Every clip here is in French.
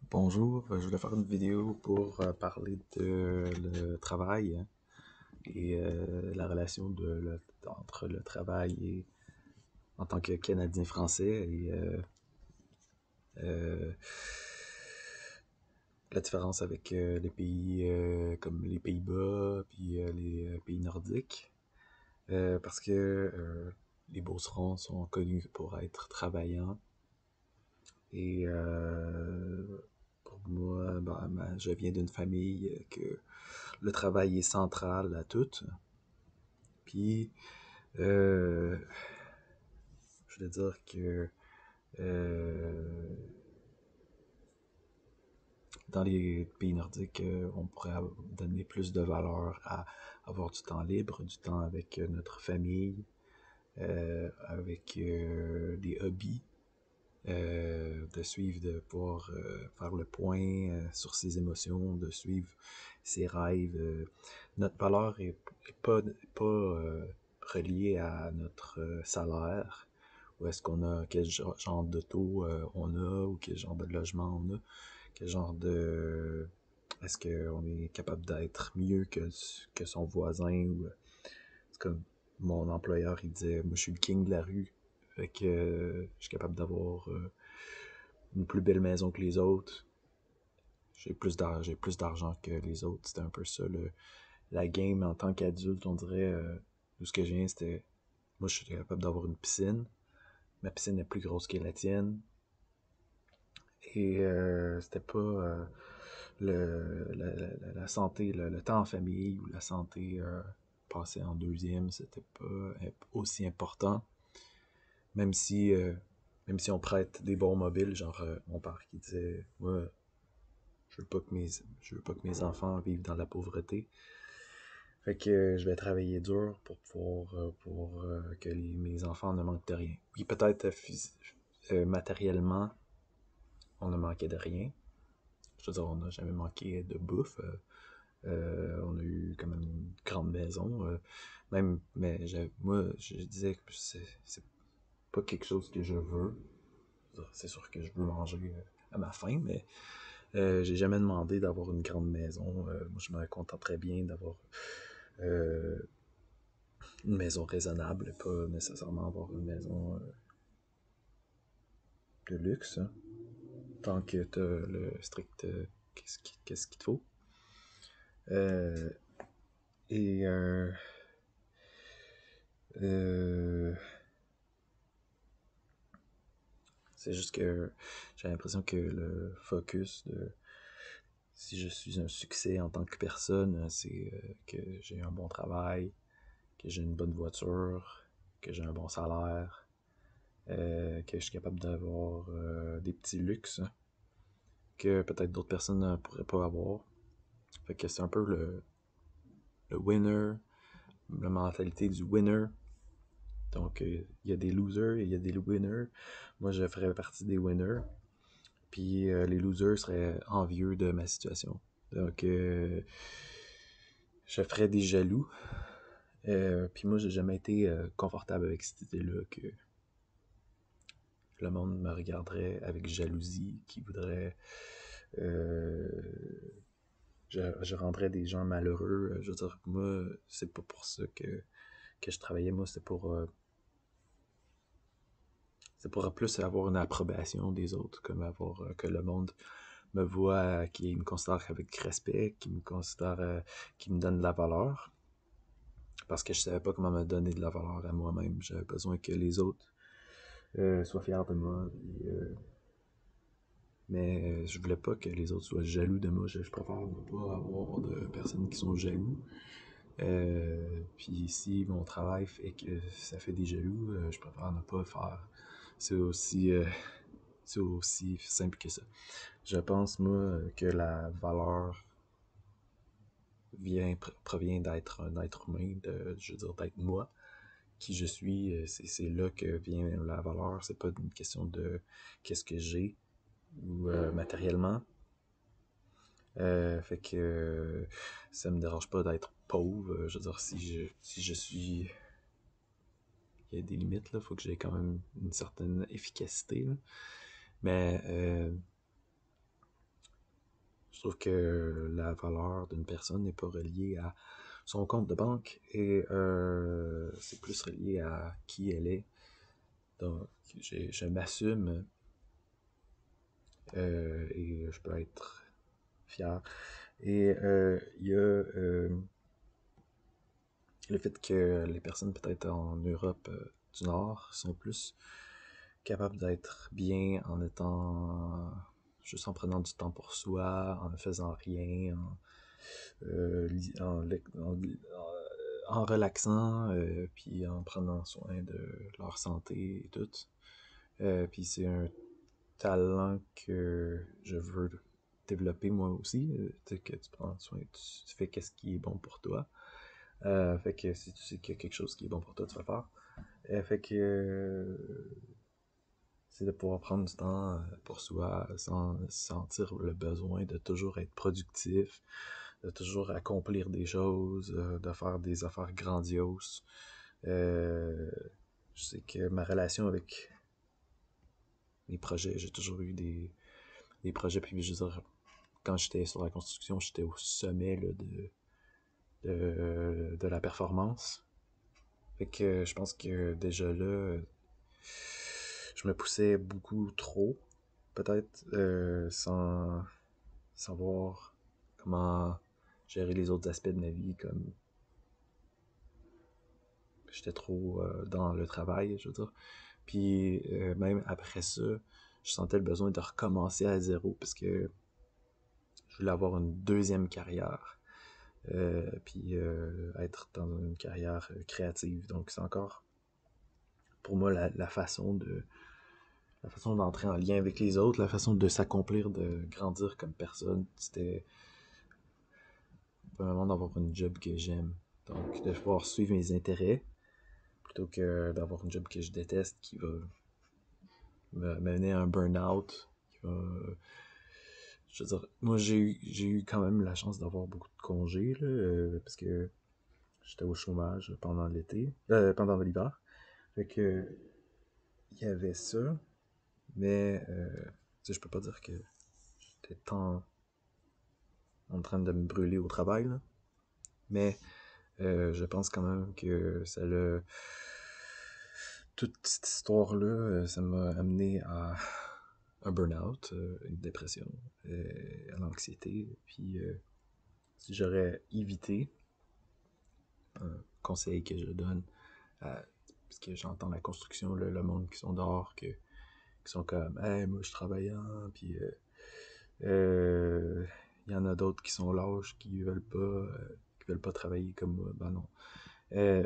Bonjour, je voulais faire une vidéo pour parler de le travail et la relation entre le travail et en tant que Canadien français et euh, la différence avec les pays comme les Pays-Bas puis les pays nordiques. Parce que les Beaucerons sont connus pour être travaillants et pour moi, je viens d'une famille que le travail est central à tout. Puis, euh, je veux dire que euh, dans les pays nordiques, on pourrait donner plus de valeur à avoir du temps libre, du temps avec notre famille, avec des hobbies, de suivre, de pouvoir faire le point sur ses émotions, de suivre ses rêves. Notre valeur est pas reliée à notre salaire, ou est-ce qu'on a, quel genre d'auto on a, ou quel genre de logement on a, quel genre de... Est-ce qu'on est capable d'être mieux que son voisin, ou... C'est comme mon employeur, il disait, moi je suis le king de la rue, fait que je suis capable d'avoir une plus belle maison que les autres. J'ai plus d'argent que les autres. C'était un peu ça la game en tant qu'adulte, on dirait. D'où ce que je viens, c'était. Moi, je suis capable d'avoir une piscine. Ma piscine est plus grosse que la tienne. Et c'était pas la santé, le temps en famille ou la santé passée en deuxième, c'était pas aussi important. Même si, euh, même si on prête des bons mobiles, genre mon père qui disait, ouais, je veux pas que mes enfants vivent dans la pauvreté. Fait que je vais travailler dur pour pouvoir pour que mes enfants ne manquent de rien. Oui, peut-être matériellement, on ne manquait de rien. Je veux dire, on n'a jamais manqué de bouffe. On a eu quand même une grande maison. Mais moi, je disais que c'est pas quelque chose que je veux. C'est sûr que je veux manger à ma faim, mais j'ai jamais demandé d'avoir une grande maison. Moi, je me contenterais bien d'avoir euh, une maison raisonnable, et pas nécessairement avoir une maison de luxe, hein, tant que tu as le strict qu'est-ce qu'il te faut. Euh, et euh, c'est juste que j'ai l'impression que le focus de si je suis un succès en tant que personne, c'est que j'ai un bon travail, que j'ai une bonne voiture, que j'ai un bon salaire, que je suis capable d'avoir des petits luxes hein, que peut-être d'autres personnes ne pourraient pas avoir. Fait que c'est un peu le winner, la mentalité du winner. Donc, il y a des losers et il y a des winners. Moi, je ferais partie des winners. Puis les losers seraient envieux de ma situation. Donc, je ferais des jaloux. Puis moi, j'ai jamais été confortable avec cette idée-là que le monde me regarderait avec jalousie, qui voudrait... Euh, je rendrais des gens malheureux. Je veux dire, moi, c'est pas pour ça que je travaillais. Moi, c'est pour plus avoir une approbation des autres, comme avoir que le monde me voit, qui me considère avec respect, qui me considère, qui me donne de la valeur. Parce que je savais pas comment me donner de la valeur à moi-même. J'avais besoin que les autres soient fiers de moi. Mais je voulais pas que les autres soient jaloux de moi. Je préfère ne pas avoir de personnes qui sont jaloux. Puis si mon travail fait que ça fait des jaloux, je préfère ne pas le faire. C'est aussi, euh, c'est aussi simple que ça. Je pense, moi, que la valeur provient d'être un être humain, je veux dire, d'être moi, qui je suis. C'est là que vient la valeur. C'est pas une question de qu'est-ce que j'ai ou matériellement. Fait que ça me dérange pas d'être pauvre. Je veux dire, si je suis. Il y a des limites, là. Faut que j'ai quand même une certaine efficacité, là. Mais Je trouve que la valeur d'une personne n'est pas reliée à son compte de banque et c'est plus relié à qui elle est. Donc, je m'assume et je peux être fier. Et il y a le fait que les personnes peut-être en Europe du Nord sont plus capables d'être bien en étant juste en prenant du temps pour soi, en ne faisant rien, en relaxant, puis en prenant soin de leur santé et tout. Puis c'est un talent que je veux développer moi aussi, tu sais, que tu prends soin, tu fais qu'est-ce qui est bon pour toi. Fait que si tu sais qu'il y a quelque chose qui est bon pour toi, tu vas le faire. Fait que c'est de pouvoir prendre du temps pour soi sans sentir le besoin de toujours être productif, de toujours accomplir des choses, de faire des affaires grandioses. Euh, je sais que ma relation avec mes projets, j'ai toujours eu des projets, puis je veux dire, quand j'étais sur la construction, j'étais au sommet là, de la performance. Fait que je pense que déjà là, je me poussais beaucoup trop, peut-être, sans savoir comment gérer les autres aspects de ma vie, comme j'étais trop dans le travail, je veux dire. Puis même après ça, je sentais le besoin de recommencer à zéro parce que je voulais avoir une deuxième carrière. Puis être dans une carrière créative. Donc c'est encore pour moi la façon d'entrer en lien avec les autres, la façon de s'accomplir, de grandir comme personne. C'était vraiment d'avoir une job que j'aime. Donc de pouvoir suivre mes intérêts plutôt que d'avoir une job que je déteste qui va me mener à un burn-out. Je veux dire, moi j'ai eu quand même la chance d'avoir beaucoup de congés là, parce que j'étais au chômage pendant l'été, pendant l'hiver. Fait que il y avait ça, mais tu sais, je peux pas dire que j'étais tant en train de me brûler au travail, là. Mais je pense quand même que ça l'a. Toute cette histoire-là, ça m'a amené à un burn-out, une dépression, à l'anxiété. Puis si j'aurais évité un conseil que je donne, parce que j'entends la construction, le monde qui sont dehors, qui sont comme, hey, moi je travaille, hein, puis il y en a d'autres qui sont lâches, qui veulent pas travailler comme moi. Ben non.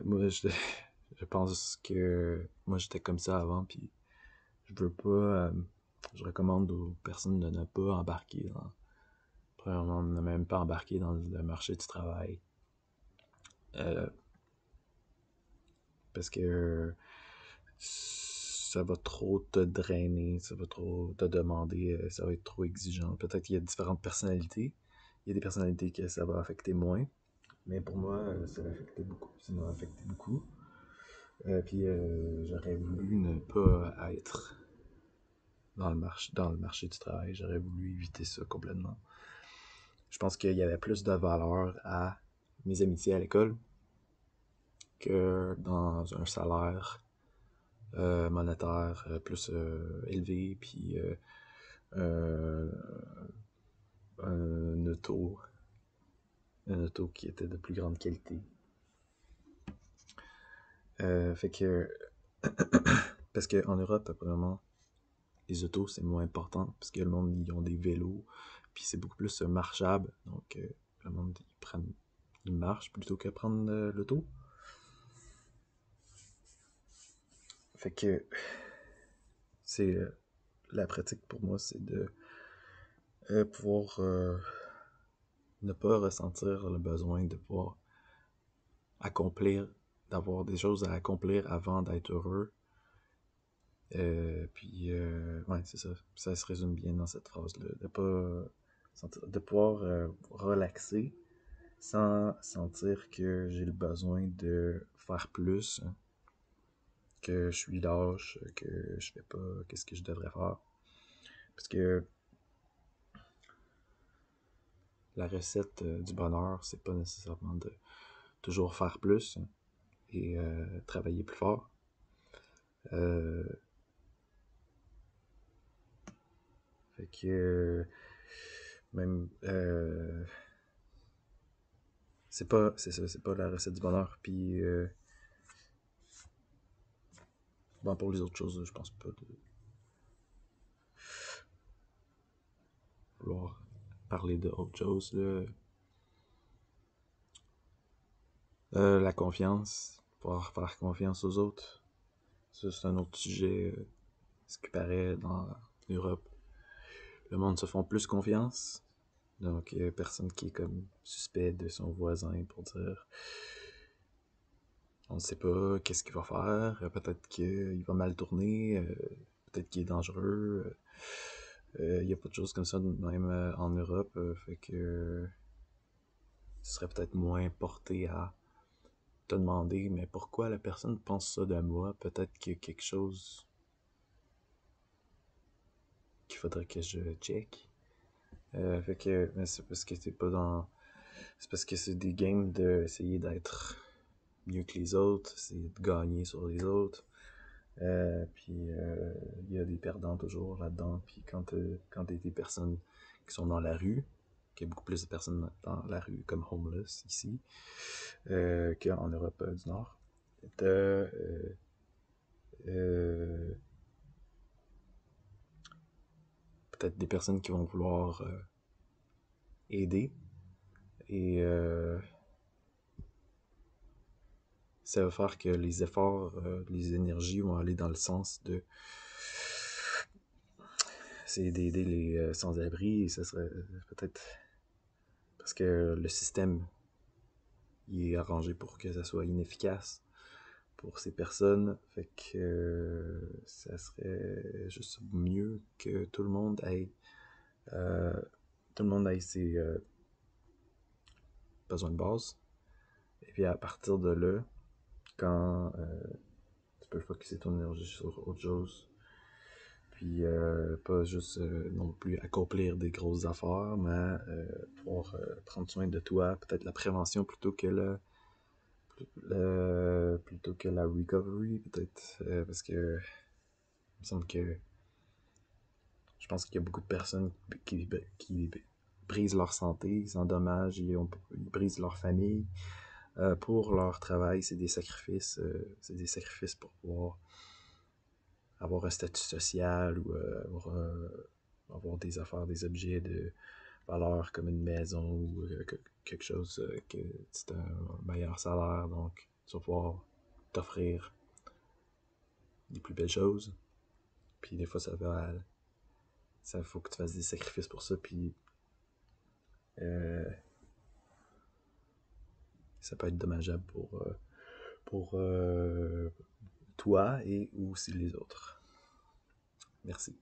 Moi, je pense que moi j'étais comme ça avant, puis je veux pas. Je recommande aux personnes de ne pas embarquer dans. Premièrement, ne même pas embarquer dans le marché du travail. Euh, Parce que ça va trop te drainer, ça va trop te demander, ça va être trop exigeant. Peut-être qu'il y a différentes personnalités. Il y a des personnalités que ça va affecter moins. Mais pour moi, ça m'a affecté beaucoup. Ça m'a affecté beaucoup. Puis j'aurais voulu ne pas être dans le marché du travail. J'aurais voulu éviter ça complètement. Je pense qu'il y avait plus de valeur à mes amitiés à l'école que dans un salaire monétaire plus élevé, puis euh, un auto, un auto qui était de plus grande qualité. Fait que, parce qu'en Europe, vraiment, les autos, c'est moins important, parce que le monde, ils ont des vélos, puis c'est beaucoup plus marchable, donc le monde, ils marchent plutôt que prendre l'auto. Fait que, c'est la pratique pour moi, c'est de pouvoir ne pas ressentir le besoin de pouvoir accomplir, d'avoir des choses à accomplir avant d'être heureux. Puis, ouais, c'est ça. Ça se résume bien dans cette phrase-là. De pas de pouvoir relaxer sans sentir que j'ai le besoin de faire plus, hein, que je suis lâche, que je fais pas qu'est-ce que je devrais faire. Parce que la recette du bonheur, c'est pas nécessairement de toujours faire plus et travailler plus fort. Euh, Fait que même c'est ça, c'est pas la recette du bonheur. Puis bon, pour les autres choses, je pense pas de vouloir parler de autre chose. Là. La confiance, pouvoir faire confiance aux autres. Ça, c'est un autre sujet. Ce qui paraît dans l'Europe, le monde se font plus confiance. Donc, personne qui est comme suspect de son voisin pour dire on ne sait pas qu'est-ce qu'il va faire, peut-être qu'il va mal tourner, peut-être qu'il est dangereux. Il n'y a pas de choses comme ça, même en Europe. Fait que tu serais peut-être moins porté à te demander mais pourquoi la personne pense ça de moi. Peut-être qu'il y a quelque chose qu'il faudrait que je check. Fait que mais c'est parce que c'est pas dans. C'est parce que c'est des games d'essayer d'être mieux que les autres, c'est de gagner sur les autres. Puis il y a des perdants toujours là-dedans. Puis quand t'es des personnes qui sont dans la rue, qu'il y a beaucoup plus de personnes dans la rue comme homeless ici qu'en Europe du Nord, t'as euh, peut-être des personnes qui vont vouloir aider et ça va faire que les efforts, les énergies vont aller dans le sens de c'est d'aider les sans-abri et ça serait peut-être parce que le système il est arrangé pour que ça soit inefficace pour ces personnes. Fait que ça serait juste mieux que euh, tout le monde ait ses besoins de base. Et puis à partir de là, quand tu peux focuser ton énergie sur autre chose, puis pas juste non plus accomplir des grosses affaires, mais pouvoir prendre soin de toi, peut-être la prévention plutôt que la recovery, peut-être, parce que il me semble que je pense qu'il y a beaucoup de personnes qui brisent leur santé, ils s'endommagent, ils brisent leur famille pour leur travail. C'est des sacrifices pour pouvoir avoir un statut social ou avoir des affaires, des objets de valeur comme une maison ou quelque chose que c'est un meilleur salaire. Donc, tu vas pouvoir t'offrir des plus belles choses. Puis des fois, ça faut que tu fasses des sacrifices pour ça. Puis euh, ça peut être dommageable pour toi et aussi les autres. Merci.